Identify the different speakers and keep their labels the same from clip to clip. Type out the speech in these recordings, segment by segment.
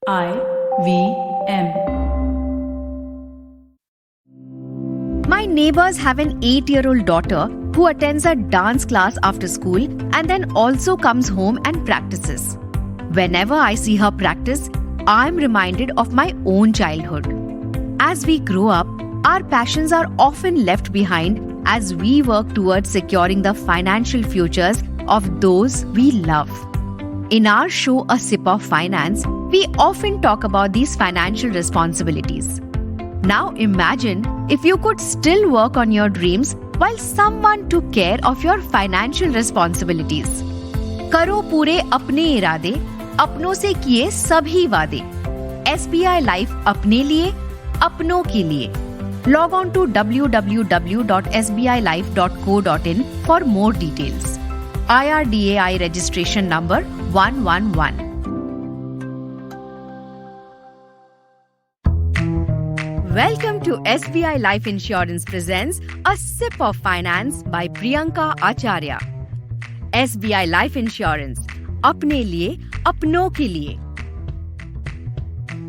Speaker 1: IVM.
Speaker 2: My neighbors have an 8-year-old daughter who attends a dance class after school and then also comes home and practices. Whenever I see her practice, I'm reminded of my own childhood. As we grow up, our passions are often left behind as we work towards securing the financial futures of those we love. In our show, A Sip of Finance, we often talk about these financial responsibilities. Now imagine if you could still work on your dreams while someone took care of your financial responsibilities. करो पूरे अपने इरादे, अपनों से किए सभी वादे. SBI Life अपने लिए, अपनों के लिए. Log on to www.sbilife.co.in for more details. IRRR registration number 111. Welcome to SBI Life Insurance presents A Sip of Finance by Priyanka Acharya. SBI Life Insurance, अपने लिए, अपनों के लिए.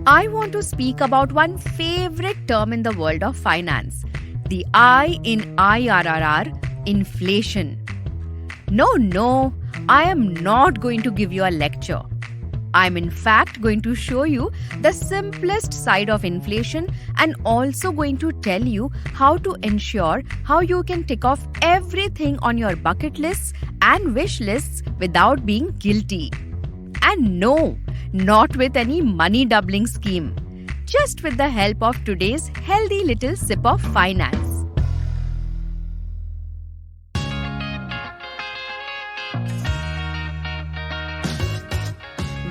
Speaker 2: I want to speak about one favorite term in the world of finance, the I in IRRR, inflation. No, I am not going to give you a lecture. I'm in fact going to show you the simplest side of inflation and also going to tell you how to ensure how you can tick off everything on your bucket lists and wish lists without being guilty. And no, not with any money doubling scheme, just with the help of today's healthy little sip of finance.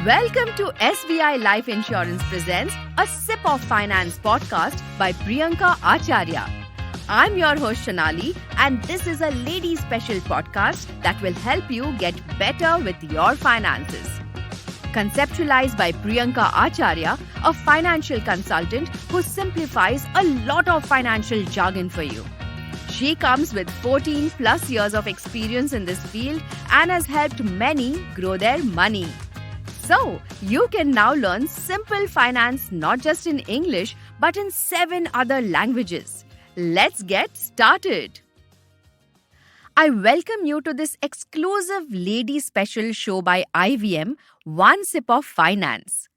Speaker 2: Welcome to SBI Life Insurance presents A Sip of Finance podcast by Priyanka Acharya. I'm your host Shonali, and this is a lady special podcast that will help you get better with your finances. Conceptualized by Priyanka Acharya, a financial consultant who simplifies a lot of financial jargon for you. She comes with 14 plus years of experience in this field and has helped many grow their money. So, you can now learn simple finance not just in English but in 7 other languages. Let's get started. I welcome you to this exclusive lady special show by IVM, One Sip of Finance.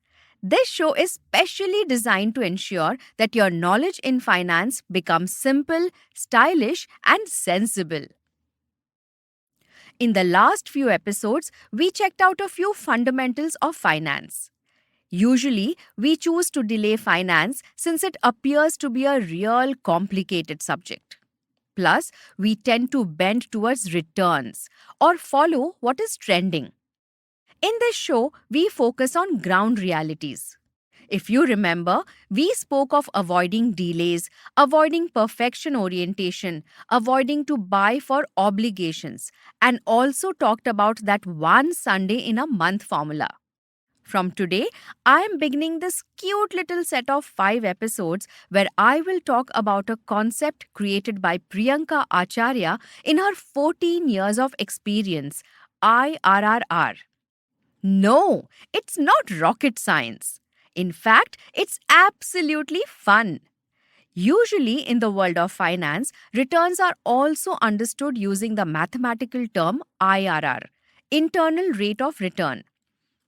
Speaker 2: This show is specially designed to ensure that your knowledge in finance becomes simple, stylish, and sensible. In the last few episodes, we checked out a few fundamentals of finance. Usually, we choose to delay finance since it appears to be a real complicated subject. Plus, we tend to bend towards returns or follow what is trending. In this show, we focus on ground realities. If you remember, we spoke of avoiding delays, avoiding perfection orientation, avoiding to buy for obligations, and also talked about that one Sunday in a month formula. From today, I am beginning this cute little set of 5 episodes where I will talk about a concept created by Priyanka Acharya in her 14 years of experience, IRRR. No, it's not rocket science. In fact, it's absolutely fun. Usually, in the world of finance, returns are also understood using the mathematical term IRR, internal rate of return.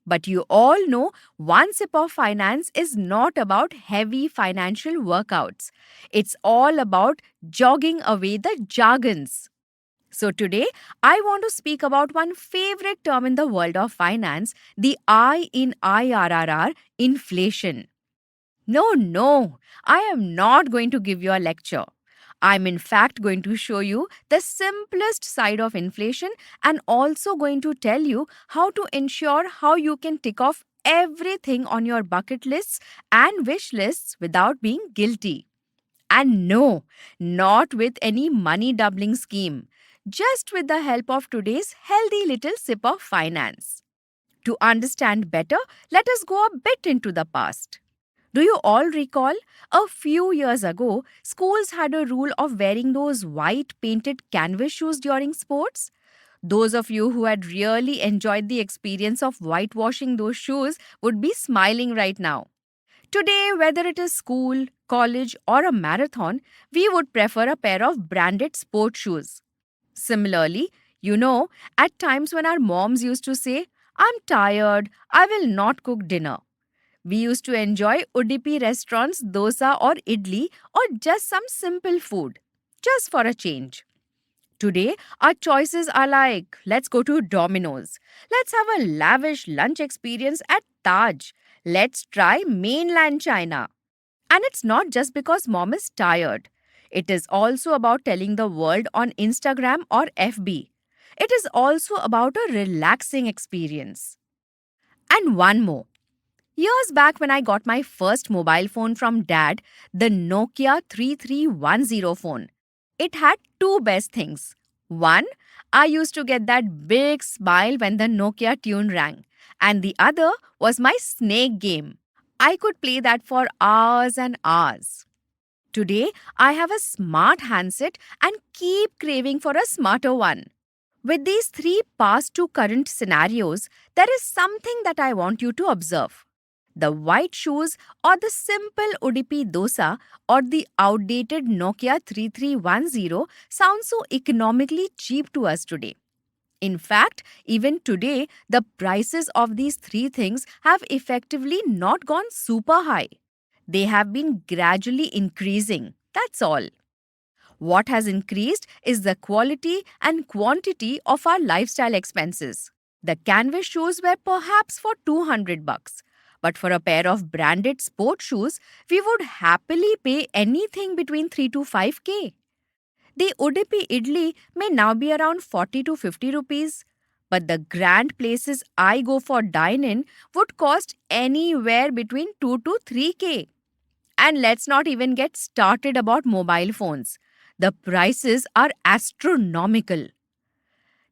Speaker 2: But you all know One Sip of Finance is not about heavy financial workouts. It's all about jogging away the jargons. So today, I want to speak about one favorite term in the world of finance, the I in IRRR, inflation. No, I am not going to give you a lecture. I'm in fact going to show you the simplest side of inflation and also going to tell you how to ensure how you can tick off everything on your bucket lists and wish lists without being guilty. And no, not with any money doubling scheme. Just with the help of today's healthy little sip of finance. To understand better, let us go a bit into the past. Do you all recall? A few years ago, schools had a rule of wearing those white painted canvas shoes during sports. Those of you who had really enjoyed the experience of whitewashing those shoes would be smiling right now. Today, whether it is school, college, or a marathon, we would prefer a pair of branded sport shoes. Similarly, at times when our moms used to say, I'm tired, I will not cook dinner. We used to enjoy Udupi restaurants, dosa or idli, or just some simple food, just for a change. Today, our choices are like let's go to Domino's, let's have a lavish lunch experience at Taj, let's try mainland China. And it's not just because mom is tired, it is also about telling the world on Instagram or FB. It is also about a relaxing experience. And one more. Years back, when I got my first mobile phone from dad, the Nokia 3310 phone, it had two best things. One, I used to get that big smile when the Nokia tune rang, and the other was my snake game. I could play that for hours and hours. Today, I have a smart handset and keep craving for a smarter one. With these three past to current scenarios, there is something that I want you to observe. The white shoes or the simple Udupi dosa or the outdated Nokia 3310 sound so economically cheap to us today. In fact, even today, the prices of these three things have effectively not gone super high. They have been gradually increasing. That's all. What has increased is the quality and quantity of our lifestyle expenses. The canvas shoes were perhaps for 200 bucks, but for a pair of branded sport shoes, we would happily pay anything between 3 to 5k. The Udupi idli may now be around 40 to 50 rupees, but the grand places I go for dine-in would cost anywhere between 2 to 3k. And let's not even get started about mobile phones. The prices are astronomical.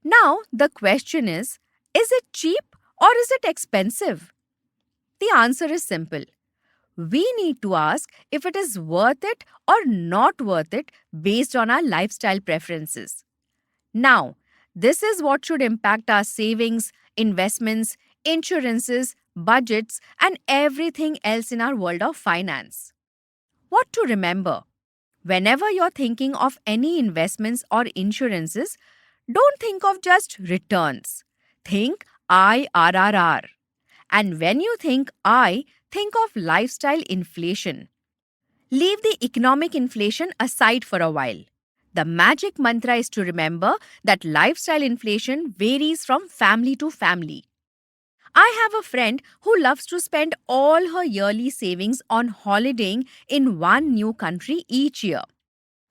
Speaker 2: Now, the question is it cheap or is it expensive? The answer is simple. We need to ask if it is worth it or not worth it based on our lifestyle preferences. Now, this is what should impact our savings, investments, insurances, budgets, and everything else in our world of finance. What to remember? Whenever you're thinking of any investments or insurances, don't think of just returns. Think IRRR. And when you think think of lifestyle inflation. Leave the economic inflation aside for a while. The magic mantra is to remember that lifestyle inflation varies from family to family. I have a friend who loves to spend all her yearly savings on holidaying in one new country each year.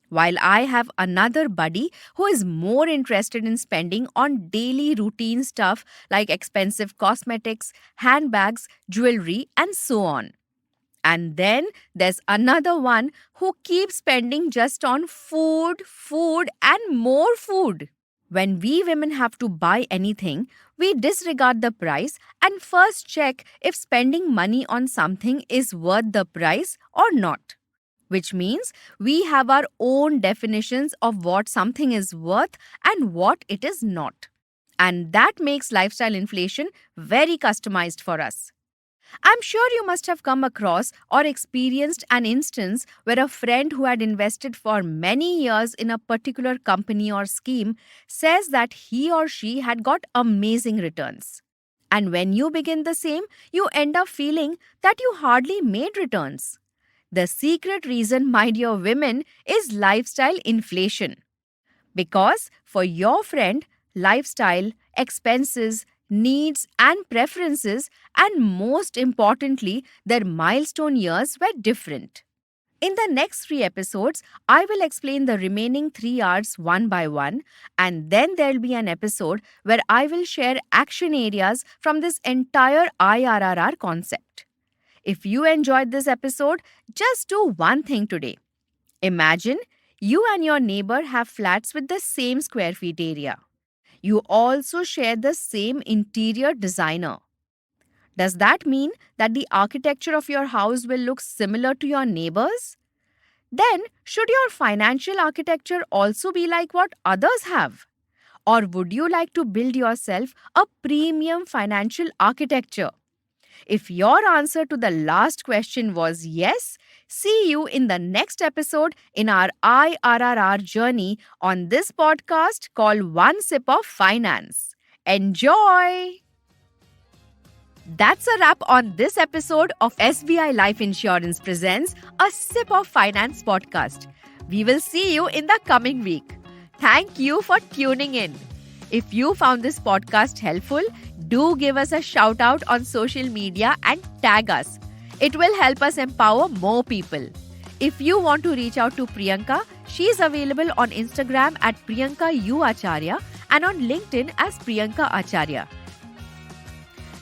Speaker 2: While I have another buddy who is more interested in spending on daily routine stuff like expensive cosmetics, handbags, jewelry, and so on. And then there's another one who keeps spending just on food, and more food. When we women have to buy anything, we disregard the price and first check if spending money on something is worth the price or not. Which means we have our own definitions of what something is worth and what it is not. And that makes lifestyle inflation very customized for us. I'm sure you must have come across or experienced an instance where a friend who had invested for many years in a particular company or scheme says that he or she had got amazing returns. And when you begin the same, you end up feeling that you hardly made returns. The secret reason, my dear women, is lifestyle inflation. Because for your friend, lifestyle, expenses, needs, and preferences, and most importantly, their milestone years were different. In the next three episodes, I will explain the remaining 3 R's one by one, and then there'll be an episode where I will share action areas from this entire IRRR concept. If you enjoyed this episode, just do one thing today. Imagine you and your neighbor have flats with the same square feet area. You also share the same interior designer. Does that mean that the architecture of your house will look similar to your neighbor's? Then, should your financial architecture also be like what others have? Or would you like to build yourself a premium financial architecture? If your answer to the last question was yes, see you in the next episode in our IRRR journey on this podcast called One Sip of Finance. Enjoy! That's a wrap on this episode of SBI Life Insurance Presents a Sip of Finance podcast. We will see you in the coming week. Thank you for tuning in. If you found this podcast helpful, do give us a shout out on social media and tag us. It will help us empower more people. If you want to reach out to Priyanka, she is available on Instagram at Priyanka Acharya and on LinkedIn as Priyanka Acharya.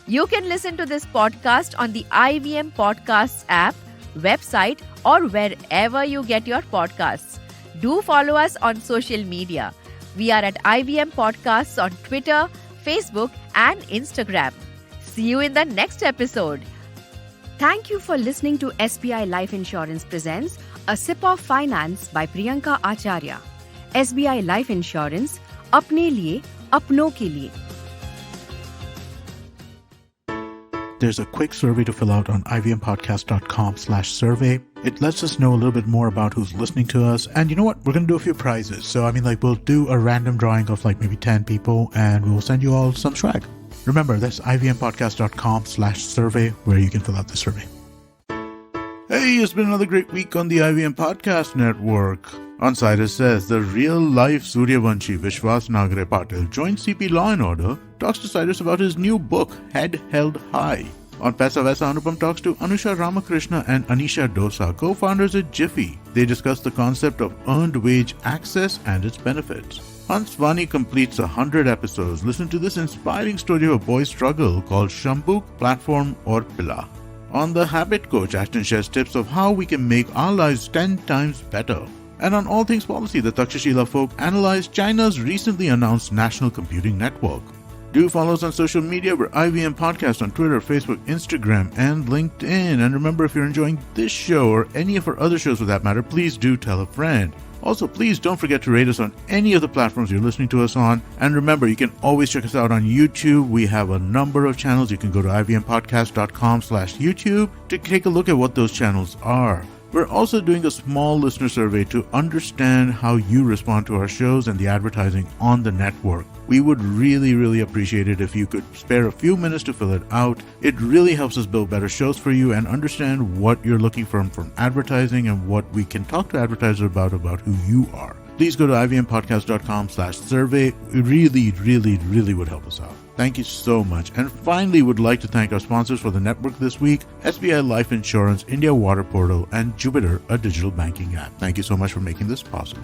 Speaker 2: You can listen to this podcast on the IVM Podcasts app, website, or wherever you get your podcasts. Do follow us on social media. We are at IVM Podcasts on Twitter, Facebook, and Instagram. See you in the next episode. Thank you for listening to SBI Life Insurance Presents A Sip of Finance by Priyanka Acharya. SBI Life Insurance, अपने लिए, अपनों के लिए.
Speaker 1: There's a quick survey to fill out on ivmpodcast.com/survey. It lets us know a little bit more about who's listening to us. And you know what? We're going to do a few prizes. So, we'll do a random drawing of maybe 10 people and we'll send you all some swag. Remember, that's ivmpodcast.com/survey where you can fill out the survey. Hey, it's been another great week on the IVM Podcast Network. On site it says, the real-life Suryavanshi Vishwas Nagare Patil joined CP Law & Order, talks to Cyrus about his new book, Head Held High. On Paisa Vaisa, Anupam talks to Anusha Ramakrishna and Anisha Dosa, co-founders at Jiffy. They discuss the concept of earned wage access and its benefits. Hans Vani completes 100 episodes. Listen to this inspiring story of a boy's struggle called Shambuk, Platform or Pilla. On The Habit Coach, Ashton shares tips of how we can make our lives 10 times better. And on All Things Policy, the Takshashila folk analyze China's recently announced National Computing Network. Do follow us on social media. We're IVM Podcast on Twitter, Facebook, Instagram, and LinkedIn. And remember, if you're enjoying this show or any of our other shows for that matter, please do tell a friend. Also, please don't forget to rate us on any of the platforms you're listening to us on. And remember, you can always check us out on YouTube. We have a number of channels. You can go to ivmpodcast.com/YouTube to take a look at what those channels are. We're also doing a small listener survey to understand how you respond to our shows and the advertising on the network. We would really appreciate it if you could spare a few minutes to fill it out. It really helps us build better shows for you and understand what you're looking for from advertising and what we can talk to advertisers about who you are. Please go to ivmpodcast.com/survey. It really would help us out. Thank you so much. And finally, would like to thank our sponsors for the network this week, SBI Life Insurance, India Water Portal, and Jupiter, a digital banking app. Thank you so much for making this possible.